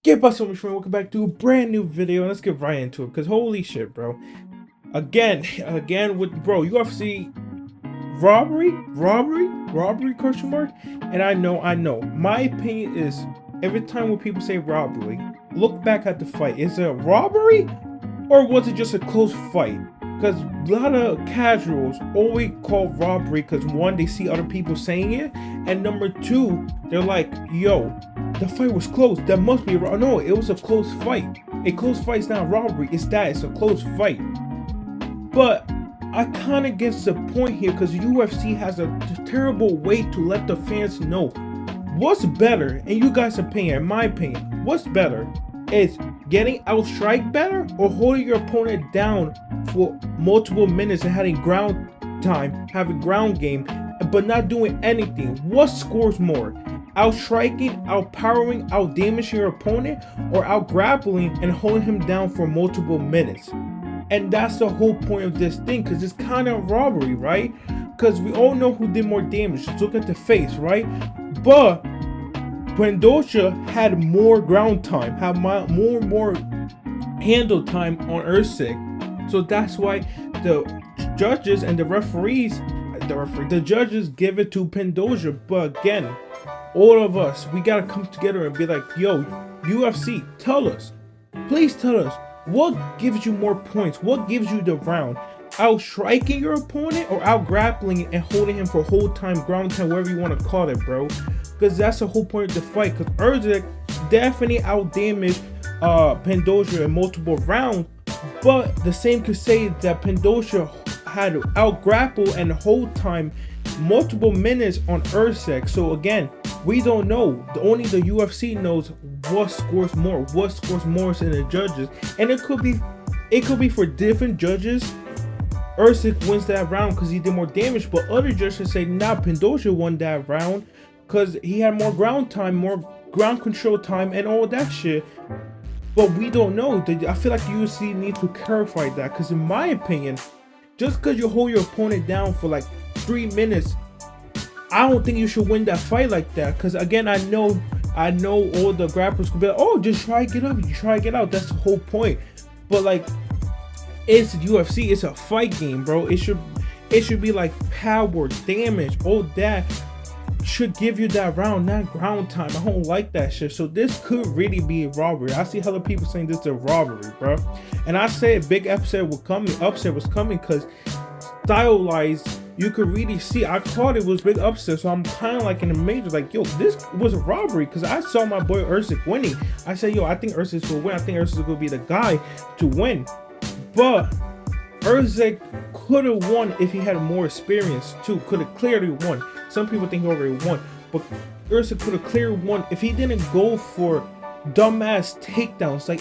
Get by so much friend, welcome back to a brand new video. Let's get right into it, because holy shit, bro. Again with bro, UFC robbery question mark. And I know. My opinion is every time when people say robbery, look back at the fight. Is it a robbery or was it just a close fight? Because a lot of casuals always call robbery because one, they see other people saying it, and number two, they're like, yo, the fight was close. That must be wrong. No, it was a close fight. A close fight is not robbery. It's a close fight. But I kind of get the point here because UFC has a terrible way to let the fans know what's better. In you guys' opinion, in my opinion, what's better is getting outstrike better or holding your opponent down for multiple minutes and having ground time, having ground game, but not doing anything. What scores more? Outstriking, outpowering, outdamaging your opponent, or outgrappling and holding him down for multiple minutes? And that's the whole point of this thing, because it's kind of robbery, right? Because we all know who did more damage. Just look at the face, right? But Pantoja had more ground time, had more handle time on Erceg. So that's why the judges and the referees, the judges give it to Pantoja. But again, all of us, we gotta come together and be like, yo, UFC, tell us, please tell us, what gives you more points? What gives you the round? Outstriking your opponent or outgrappling and holding him for whole time, ground time, whatever you want to call it, bro? Because that's the whole point of the fight. Because Erceg definitely outdamaged Pantoja in multiple rounds, but the same could say that Pantoja had outgrapple and whole time multiple minutes on Erceg. So again, we don't know. Only the UFC knows what scores more. What scores more in the judges, and it could be for different judges. Erceg wins that round because he did more damage, but other judges say, nah, Pantoja won that round because he had more ground time, more ground control time, and all that shit. But we don't know. I feel like UFC needs to clarify that, because in my opinion, just because you hold your opponent down for like 3 minutes, I don't think you should win that fight like that. Because again, I know all the grapplers could be like, oh, just try to get up, you try to get out. That's the whole point. But like, it's UFC, it's a fight game, bro. It should be like power, damage, all that should give you that round, not ground time. I don't like that shit. So this could really be a robbery. I see other people saying this is a robbery, bro. And I said big upset was coming because style-wise, you could really see. I thought it was big upset, so I'm kind of like in the major, like, yo, this was a robbery, because I saw my boy Erceg winning. I said, yo, I think Erceg will win. I think Erceg will be the guy to win. But Erceg could have won if he had more experience too. Could have clearly won. Some people think he already won, but Erceg could have clearly won if he didn't go for dumbass takedowns. Like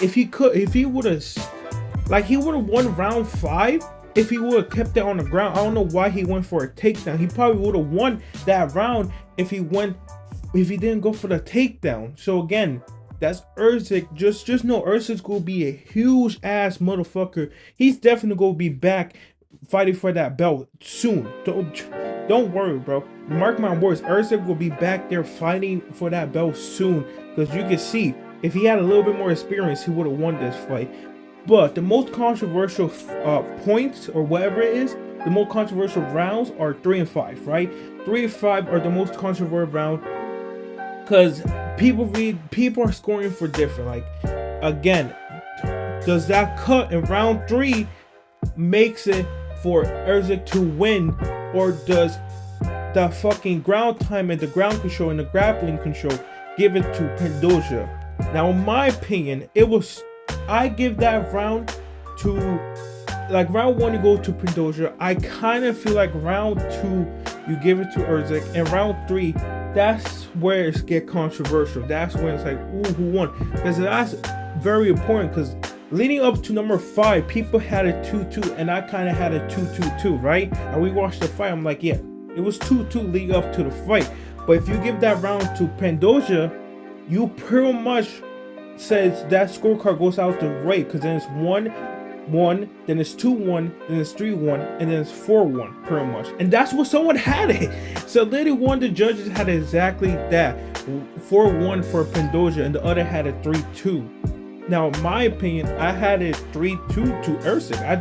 he would have won round 5 if he would have kept it on the ground. I don't know why he went for a takedown. He probably would have won that round if he didn't go for the takedown. So again, that's Erceg. Just know Erceg's gonna be a huge ass motherfucker. He's definitely gonna be back fighting for that belt soon. Don't worry, bro. Mark my words, Erceg will be back there fighting for that belt soon. Because you can see, if he had a little bit more experience, he would have won this fight. But the most controversial points, or whatever it is, the most controversial rounds are 3 and 5, right? 3 and 5 are the most controversial round because people are scoring for different. Like, again, does that cut in round 3 makes it for Erceg to win, or does the fucking ground time and the ground control and the grappling control give it to Pantoja? Now, in my opinion, I give that round to, like, round 1 you go to Pantoja. I kind of feel like round 2 you give it to Erceg, and round 3, that's where it gets controversial. That's when it's like, ooh, who won? Because that's very important, because leading up to number 5, people had a 2-2, and I kind of had a 2-2-2, right? And we watched the fight, I'm like, yeah, it was 2-2 leading up to the fight. But if you give that round to Pantoja, you pretty much says that scorecard goes out the right, because then it's 1-1, then it's 2-1, then it's 3-1, and then it's 4-1 pretty much. And that's what someone had it. So literally one of the judges had exactly that. 4-1 for Pantoja, and the other had a 3-2. Now, in my opinion, I had it 3-2 to Erceg. I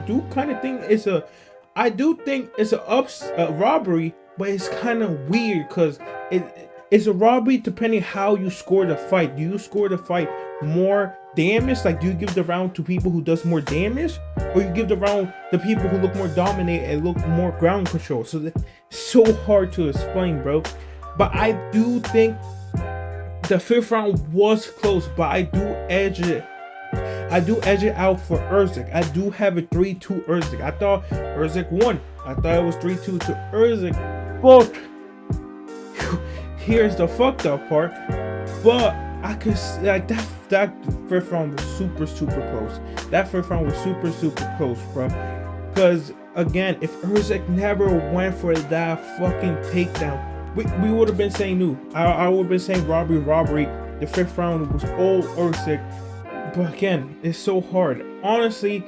do think it's a robbery, but it's kind of weird because it's a robbery depending how you score the fight. Do you score the fight more damage? Like, do you give the round to people who does more damage, or you give the round to people who look more dominant and look more ground control? So it's so hard to explain, bro. But I do think the 5th round was close, but I do edge it. I do edge it out for Erceg. I do have a 3-2 Erceg. I thought Erceg won. I thought it was 3-2 to Erceg. But here's the fucked up part. But I could like that 5th round was super close. That 5th round was super close, bro. Because again, if Erceg never went for that fucking takedown, we would have been saying no. I would have been saying robbery. The 5th round was all Erceg. But again, it's so hard. Honestly,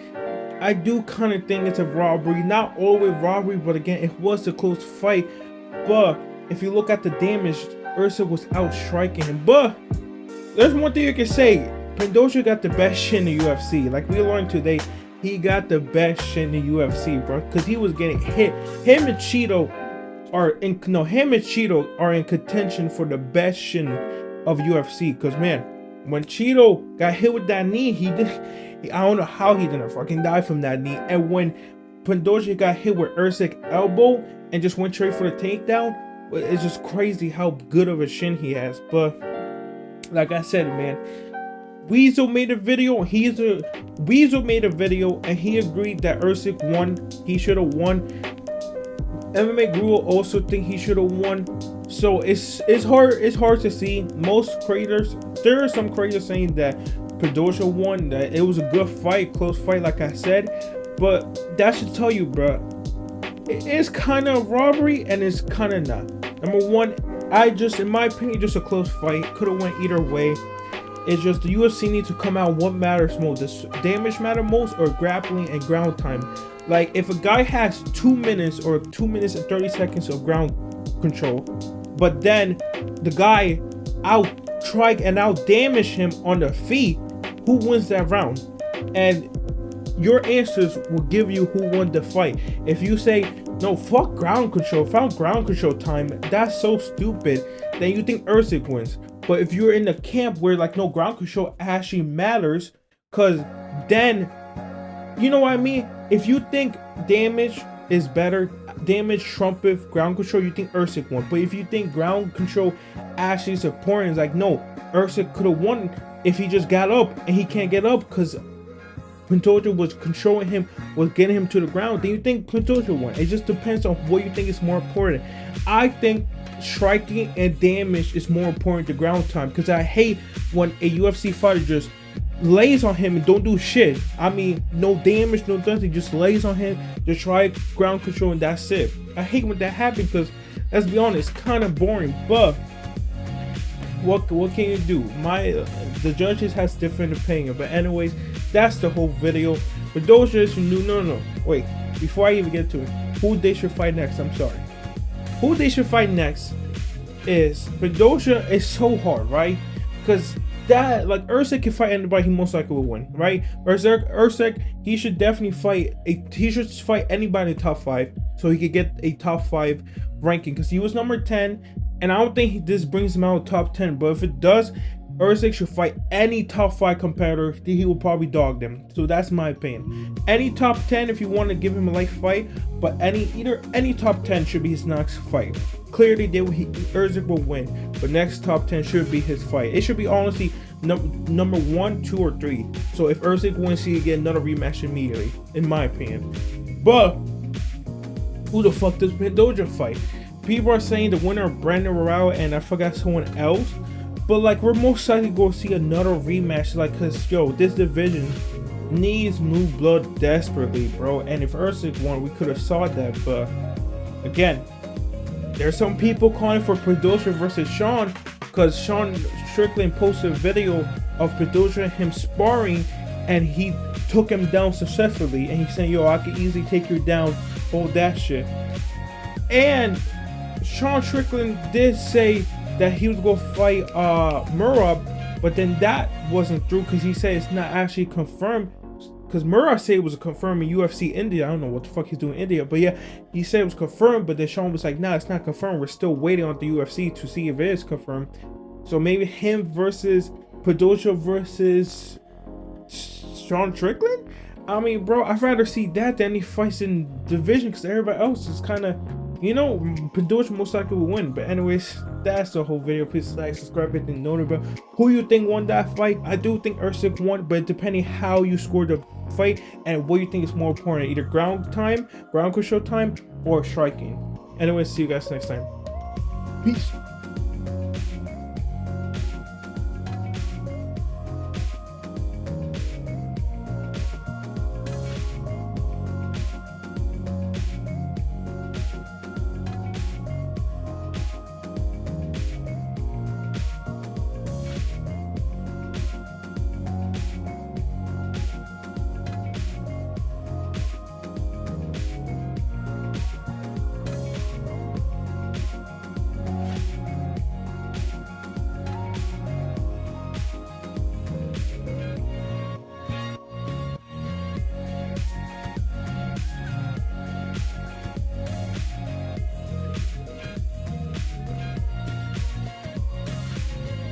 I do kind of think it's a robbery. Not always robbery, but again, it was a close fight. But if you look at the damage, Erceg was out striking him. But there's one thing you can say. Pantoja got the best shit in the UFC. Like we learned today, he got the best shit in the UFC, bro. Because he was getting hit. Him and Cheeto are in contention for the best shin of UFC. Because man, when Cheeto got hit with that knee, I don't know how he didn't fucking die from that knee. And when Pantoja got hit with Erceg elbow and just went straight for the takedown, it's just crazy how good of a shin he has. But like I said, man, Weasel made a video. Weasel made a video and he agreed that Erceg won. He should have won. MMA Guru also think he should have won. So it's hard to see. Most creators, there are some creators saying that Pantoja won, that it was a good fight, close fight, like I said. But that should tell you, bro, it is kind of robbery and it's kind of not. Number one, in my opinion, just a close fight. Could have went either way. It's just the UFC needs to come out what matters most. Does damage matter most or grappling and ground time? Like if a guy has 2 minutes or 2 minutes and 30 seconds of ground control, but then the guy out damage him on the feet, who wins that round? And your answers will give you who won the fight. If you say no, fuck ground control, found ground control time, that's so stupid, then you think Erceg wins. But if you're in the camp where like no, ground control actually matters, cause then you know what I mean? If you think damage is better, damage trumpeth ground control, you think Erceg won. But if you think ground control actually is important, it's like no, Erceg could have won if he just got up, and he can't get up because Pantoja was controlling him, was getting him to the ground. Then you think Pantoja won. It just depends on what you think is more important. I think striking and damage is more important than ground time, because I hate when a UFC fighter just lays on him and don't do shit. I mean, no damage, no nothing, just lays on him, just try ground control and that's it. I hate when that happens because, let's be honest, it's kind of boring. But what can you do? The judges has different opinion. But anyways, that's the whole video. For those just new, no, wait, before I even get to it, who they should fight next? I'm sorry. Who they should fight next is Pantoja. Is so hard, right? Because that, like, Erceg can fight anybody, he most likely will win, right? Erceg, he should definitely fight anybody in the top 5, so he could get a top 5 ranking, because he was number 10, and I don't think this brings him out top 10, but if it does, Erceg should fight any top 5 competitor, he will probably dog them. So that's my opinion. Any top 10 if you want to give him a light fight, but any top 10 should be his next fight. Clearly, Erceg will win, but next top 10 should be his fight. It should be honestly number 1, 2, or 3. So if Erceg wins, he get another rematch immediately, in my opinion. But who the fuck does Pantoja fight? People are saying the winner of Brandon Royale and I forgot someone else. But like, we're most likely going to see another rematch, like, cause yo, this division needs new blood desperately, bro. And if Erceg won, we could have saw that. But again, there's some people calling for Pantoja versus Sean, cause Sean Strickland posted a video of Pantoja him sparring, and he took him down successfully. And he's saying, yo, I could easily take you down, all that shit. And Sean Strickland did say that he was gonna fight Murad, but then that wasn't through because he said it's not actually confirmed. Because Murad said it was confirmed in UFC India. I don't know what the fuck he's doing in India, but yeah, he said it was confirmed. But then Sean was like, "Nah, it's not confirmed. We're still waiting on the UFC to see if it is confirmed." So maybe him versus Pantoja versus Sean Strickland. I mean, bro, I'd rather see that than he fights in division because everybody else is kind of, you know, Pantoja most likely will win. But anyways, that's the whole video. Please like, subscribe, hit the notification bell. Who you think won that fight? I do think Erceg won, but depending how you score the fight and what you think is more important, either ground control time, or striking. Anyways, see you guys next time. Peace.